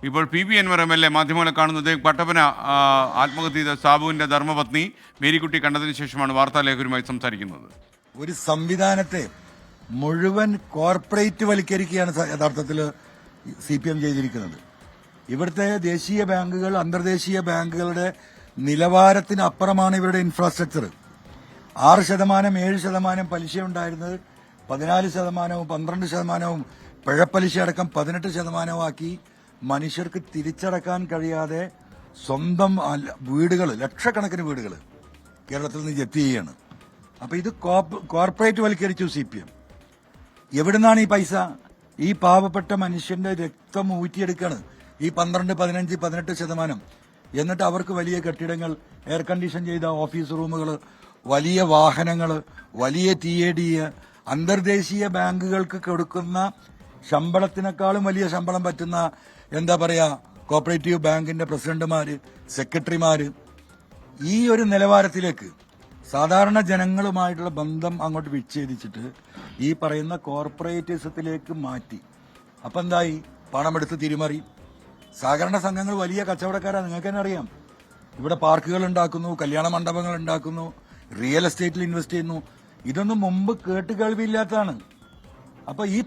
ഇപ്പോൾ PV Anwar MLA മാധ്യമങ്ങളെ കാണുന്നത് കട്ടപ്പന ആത്മഹത്യ ചെയ്ത സാബുവിന്റെ ധർമ്മപത്നി മേരിക്കുട്ടി കണ്ടതിന് ശേഷമാണ് വാർത്താലേഖകരുമായി സംസാരിക്കുന്നത്. ഒരു സംവിധാനത്തെ മുഴുവൻ കോർപ്പറേറ്റ് വൽക്കരിക്കുകയാണ് യഥാർത്ഥത്തിൽ CPM ചെയ്തിരിക്കുന്നത്. ഇവിടുത്തെ ദേശീയ ബാങ്കുകൾ അന്തർദേശീയ ബാങ്കുകളുടെ നിലവാരത്തിനപ്പുറമാണ് ഇവരുടെ ഇൻഫ്രാസ്ട്രക്ചർ. 6%, 7% പലിശ ഉണ്ടായിരുന്നത് 14%, 12%, പിഴപ്പലിശ അടക്കം 18% ആക്കി മനുഷ്യർക്ക് തിരിച്ചടക്കാൻ കഴിയാതെ സ്വന്തം വീടുകൾ, ലക്ഷക്കണക്കിന് വീടുകൾ കേരളത്തിൽ നിന്ന് ജപ്തി ചെയ്യുകയാണ്. അപ്പൊ ഇത് കോർപ്പറേറ്റ് വൽക്കരിച്ചു CPM. എവിടുന്നാണ് ഈ പൈസ? ഈ പാവപ്പെട്ട മനുഷ്യന്റെ രക്തം ഊറ്റിയെടുക്കാണ് ഈ 12, 15, 18%. എന്നിട്ട് അവർക്ക് വലിയ കെട്ടിടങ്ങൾ, എയർ കണ്ടീഷൻ ചെയ്ത ഓഫീസ് റൂമുകൾ, വലിയ വാഹനങ്ങൾ, വലിയ TAD, അന്തർദേശീയ ബാങ്കുകൾക്ക് കൊടുക്കുന്ന ശമ്പളത്തിനേക്കാളും വലിയ ശമ്പളം പറ്റുന്ന കോപ്പറേറ്റീവ് ബാങ്കിന്റെ പ്രസിഡന്റുമാര്, സെക്രട്ടറിമാര്, ഈ ഒരു നിലവാരത്തിലേക്ക് സാധാരണ ജനങ്ങളുമായിട്ടുള്ള ബന്ധം അങ്ങോട്ട് വിച്ഛേദിച്ചിട്ട് ഈ പറയുന്ന കോർപ്പറേറ്റിസത്തിലേക്ക് മാറ്റി. അപ്പൊ എന്തായി? പണമെടുത്ത് തിരിമറി. സഹകരണ സംഘങ്ങൾ വലിയ കച്ചവടക്കാരാണ്, നിങ്ങൾക്ക് തന്നെ അറിയാം. ഇവിടെ പാർക്കുകൾ ഉണ്ടാക്കുന്നു, കല്യാണ മണ്ഡപങ്ങൾ ഉണ്ടാക്കുന്നു, റിയൽ എസ്റ്റേറ്റിൽ ഇൻവെസ്റ്റ് ചെയ്യുന്നു. ഇതൊന്നും മുമ്പ് കേട്ടുകേൾവിയില്ലാത്തതാണ്. അപ്പൊ ഈ